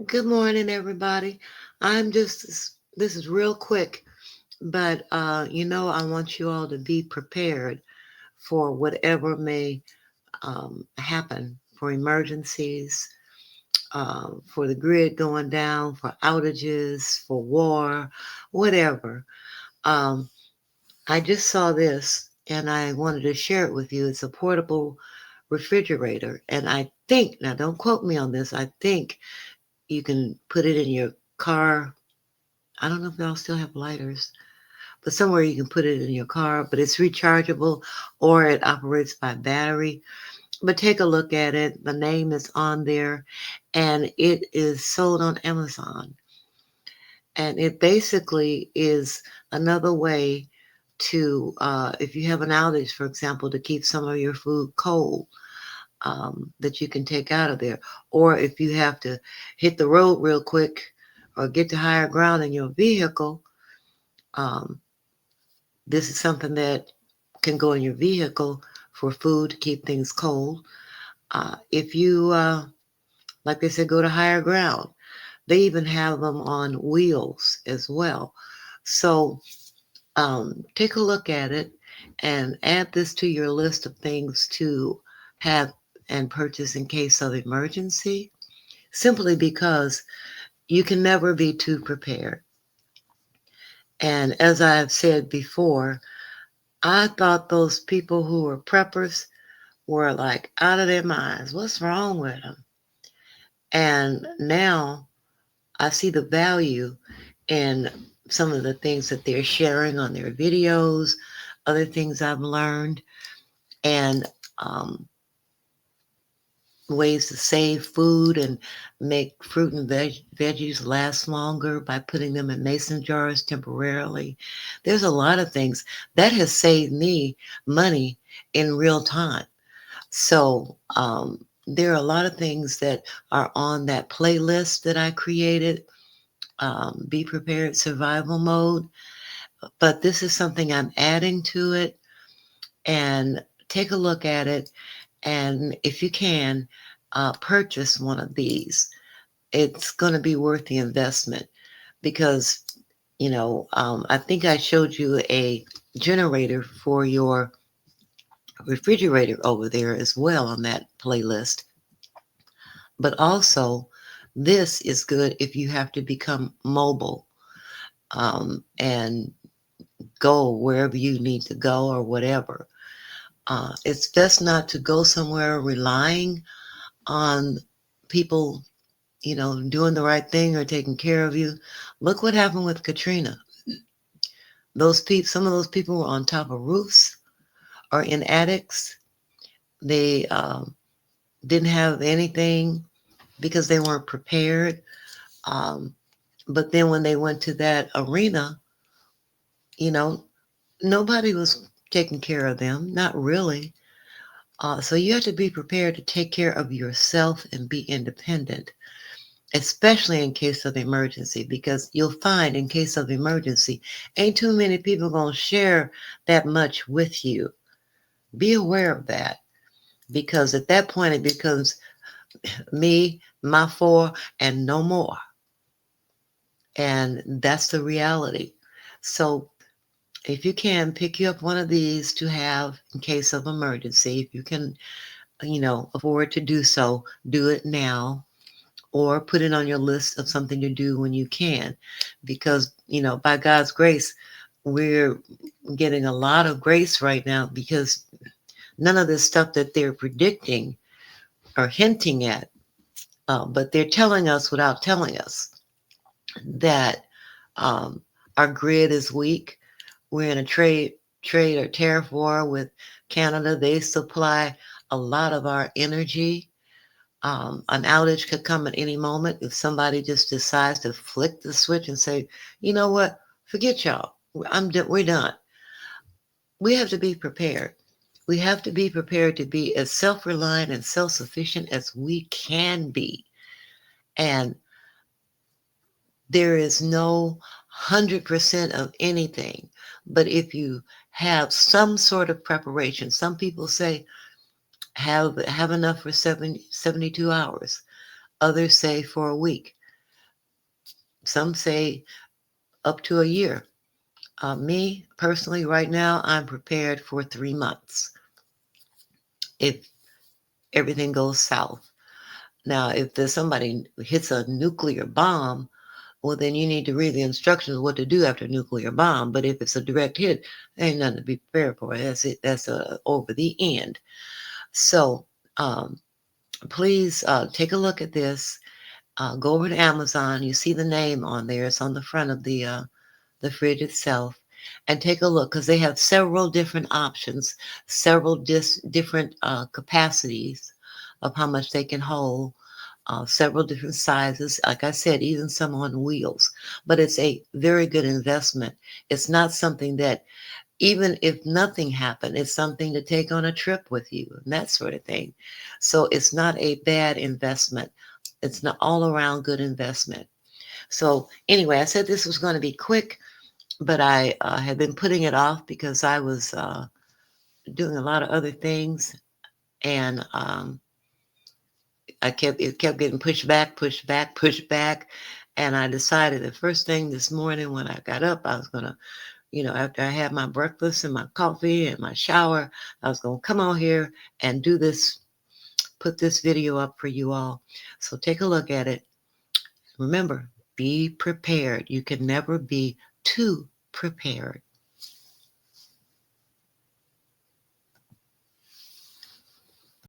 Good morning, everybody. This is real quick, but I want you all to be prepared for whatever may happen, for emergencies, for the grid going down, for outages, for war, whatever. Um, I just saw this and I wanted to share it with you. It's a portable refrigerator, and I think, now don't quote me on this, I think you can put it in your car. I don't know if they'll still have lighters, but somewhere you can put it in your car, but it's rechargeable or it operates by battery. But take a look at it. The name is on there and it is sold on Amazon. And it basically is another way to, if you have an outage, for example, to keep some of your food cold. That you can take out of there. Or if you have to hit the road real quick or get to higher ground in your vehicle, um, this is something that can go in your vehicle for food to keep things cold. If you, like they said, go to higher ground, they even have them on wheels as well. So take a look at it and add this to your list of things to have and purchase in case of emergency, simply because you can never be too prepared. And as I've said before, I thought those people who were preppers were like out of their minds. What's wrong with them? And now I see the value in some of the things that they're sharing on their videos, other things I've learned, and um, ways to save food and make fruit and veggies last longer by putting them in mason jars temporarily. There's a lot of things that has saved me money in real time. So there are a lot of things that are on that playlist that I created. Be prepared survival mode, but this is something I'm adding to it, and take a look at it, and if you can, purchase one of these. It's going to be worth the investment because, I think I showed you a generator for your refrigerator over there as well on that playlist. But also, this is good if you have to become mobile, and go wherever you need to go or whatever. It's best not to go somewhere relying on people, doing the right thing or taking care of you. Look what happened with Katrina. Those people, some of those people were on top of roofs or in attics. They didn't have anything because they weren't prepared. Um, but then when they went to that arena, you know, nobody was taking care of them, not really. So you have to be prepared to take care of yourself and be independent, especially in case of emergency, because you'll find in case of emergency, ain't too many people going to share that much with you. Be aware of that, because at that point it becomes me, my four, and no more. And that's the reality. So if you can pick you up one of these to have in case of emergency, if you can, afford to do so, do it now, or put it on your list of something to do when you can, because by God's grace, we're getting a lot of grace right now, because none of this stuff that they're predicting or hinting at, but they're telling us without telling us that um, our grid is weak. We're in a trade or tariff war with Canada. They supply a lot of our energy. An outage could come at any moment if somebody just decides to flick the switch and say, you know what, forget y'all. We're done. We have to be prepared. We have to be prepared to be as self-reliant and self-sufficient as we can be. And there is no 100% of anything. But if you have some sort of preparation, some people say have enough for 72 hours. Others say for a week. Some say up to a year. Me personally, right now, I'm prepared for 3 months if everything goes south. Now, if there's somebody hits a nuclear bomb, well, then you need to read the instructions what to do after a nuclear bomb. But if it's a direct hit, there ain't nothing to be prepared for. That's it. That's over the end. So um, please take a look at this. Go over to Amazon. You see the name on there. It's on the front of the fridge itself. And take a look because they have several different options, several different capacities of how much they can hold, several different sizes. Like I said, even some on wheels. But it's a very good investment. It's not something that, even if nothing happened, it's something to take on a trip with you and that sort of thing. So it's not a bad investment. It's an all around good investment. So anyway, I said this was going to be quick, but I had been putting it off because I was doing a lot of other things, and it kept getting pushed back, pushed back, pushed back, and I decided the first thing this morning when I got up, I was gonna, after I had my breakfast and my coffee and my shower, I was gonna come on here and do this, put this video up for you all. So take a look at it. Remember, be prepared. You can never be too prepared.